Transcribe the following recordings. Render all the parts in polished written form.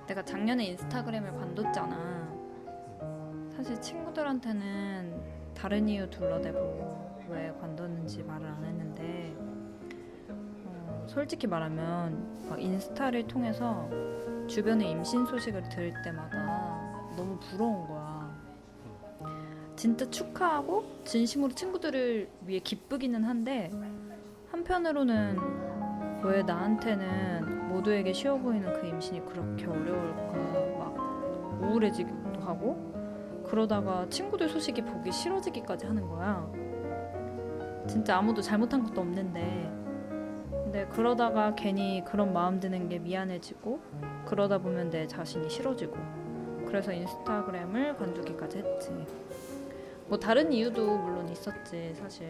내가 작년에 인스타그램을 관뒀잖아. 사실 친구들한테는 다른 이유 둘러대고 왜 관뒀는지 말을 안 했는데, 솔직히 말하면 막 인스타를 통해서 주변의 임신 소식을 들을 때마다 너무 부러운 거야. 진짜 축하하고 진심으로 친구들을 위해 기쁘기는 한데, 한편으로는 왜 나한테는 모두에게 쉬워 보이는 그 임신이 그렇게 어려울까 막 우울해지기도 하고, 그러다가 친구들 소식이 보기 싫어지기까지 하는 거야. 진짜 아무도 잘못한 것도 없는데. 근데 그러다가 괜히 그런 마음 드는 게 미안해지고, 그러다 보면 내 자신이 싫어지고, 그래서 인스타그램을 관두기까지 했지. 뭐 다른 이유도 물론 있었지 사실.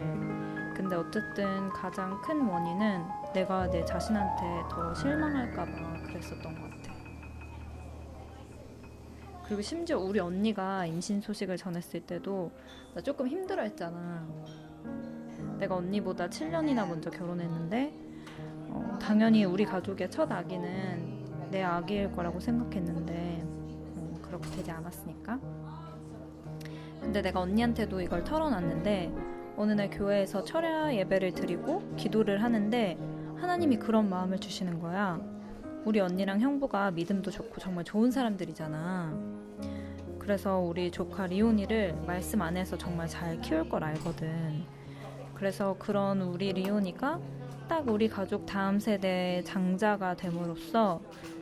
근데 어쨌든 가장 큰 원인은 내가 내 자신한테 더 실망할까봐 그랬었던 것 같아. 그리고 심지어 우리 언니가 임신 소식을 전했을 때도 나 조금 힘들어했잖아. 내가 언니보다 7년이나 먼저 결혼했는데, 당연히 우리 가족의 첫 아기는 내 아기일 거라고 생각했는데, 그렇게 되지 않았으니까. 근데 내가 언니한테도 이걸 털어놨는데, 어느 날 교회에서 철야 예배를 드리고 기도를 하는데 하나님이 그런 마음을 주시는 거야. 우리 언니랑 형부가 믿음도 좋고 정말 좋은 사람들이잖아. 그래서 우리 조카 리온이를 말씀 안에서 정말 잘 키울 걸 알거든. 그래서 그런 우리 리온이가 딱 우리 가족 다음 세대의 장자가 됨으로써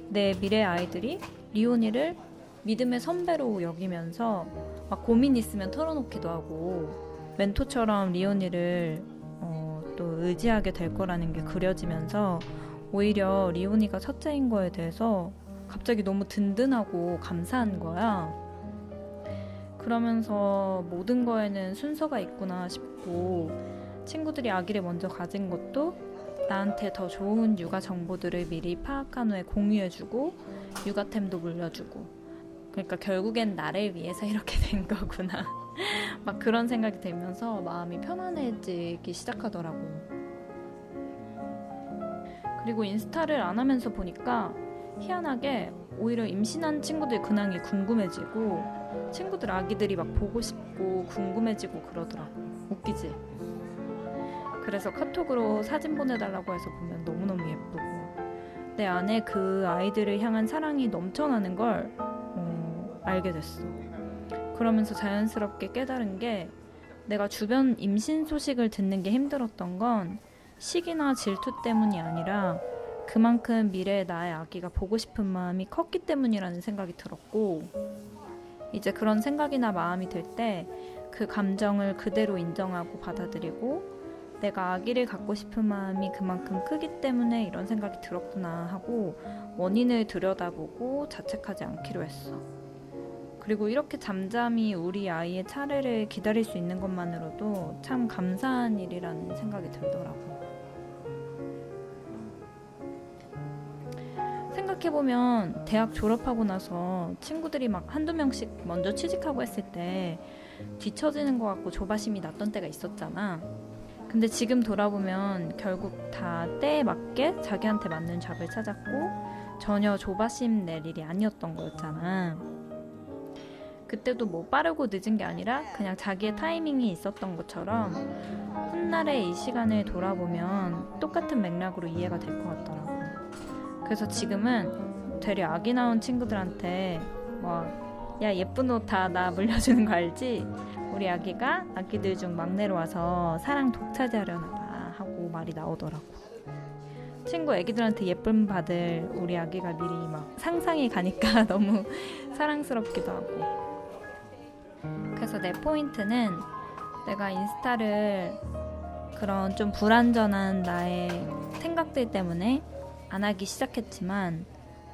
내 미래 아이들이 리온이를 믿음의 선배로 여기면서 막 고민 있으면 털어놓기도 하고, 멘토처럼 리온이를 또 의지하게 될 거라는 게 그려지면서 오히려 리온이가 첫째인 거에 대해서 갑자기 너무 든든하고 감사한 거야. 그러면서 모든 거에는 순서가 있구나 싶고, 친구들이 아기를 먼저 가진 것도 나한테 더 좋은 육아 정보들을 미리 파악한 후에 공유해주고 육아템도 물려주고, 그러니까 결국엔 나를 위해서 이렇게 된 거구나 막 그런 생각이 들면서 마음이 편안해지기 시작하더라고. 그리고 인스타를 안 하면서 보니까 희한하게 오히려 임신한 친구들 근황이 궁금해지고, 친구들 아기들이 막 보고 싶고 궁금해지고 그러더라고. 웃기지? 그래서 카톡으로 사진 보내달라고 해서 보면 너무너무 예쁘고, 내 안에 그 아이들을 향한 사랑이 넘쳐나는 걸 알게 됐어. 그러면서 자연스럽게 깨달은 게, 내가 주변 임신 소식을 듣는 게 힘들었던 건 시기나 질투 때문이 아니라 그만큼 미래의 나의 아기가 보고 싶은 마음이 컸기 때문이라는 생각이 들었고, 이제 그런 생각이나 마음이 들 때 그 감정을 그대로 인정하고 받아들이고, 내가 아기를 갖고 싶은 마음이 그만큼 크기 때문에 이런 생각이 들었구나 하고 원인을 들여다보고 자책하지 않기로 했어. 그리고 이렇게 잠잠히 우리 아이의 차례를 기다릴 수 있는 것만으로도 참 감사한 일이라는 생각이 들더라고. 생각해보면 대학 졸업하고 나서 친구들이 막 한두 명씩 먼저 취직하고 했을 때 뒤처지는 것 같고 조바심이 났던 때가 있었잖아. 근데 지금 돌아보면 결국 다 때에 맞게 자기한테 맞는 잡을 찾았고 전혀 조바심 낼 일이 아니었던 거였잖아. 그때도 뭐 빠르고 늦은 게 아니라 그냥 자기의 타이밍이 있었던 것처럼 훗날의 이 시간을 돌아보면 똑같은 맥락으로 이해가 될 것 같더라고. 그래서 지금은 되려 아기 낳은 친구들한테 야 예쁜 옷 다 나 물려주는 거 알지? 우리 아기가 아기들 중 막내로 와서 사랑 독차지하려나 봐 하고 말이 나오더라고. 친구 애기들한테 예쁨 받을 우리 아기가 미리 막 상상이 가니까 너무 사랑스럽기도 하고. 그래서 내 포인트는, 내가 인스타를 그런 좀 불완전한 나의 생각들 때문에 안 하기 시작했지만,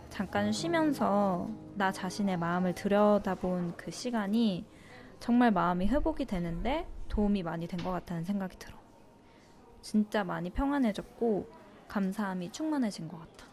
잠깐 쉬면서 나 자신의 마음을 들여다본 그 시간이 정말 마음이 회복이 되는데 도움이 많이 된 것 같다는 생각이 들어. 진짜 많이 평안해졌고 감사함이 충만해진 것 같아.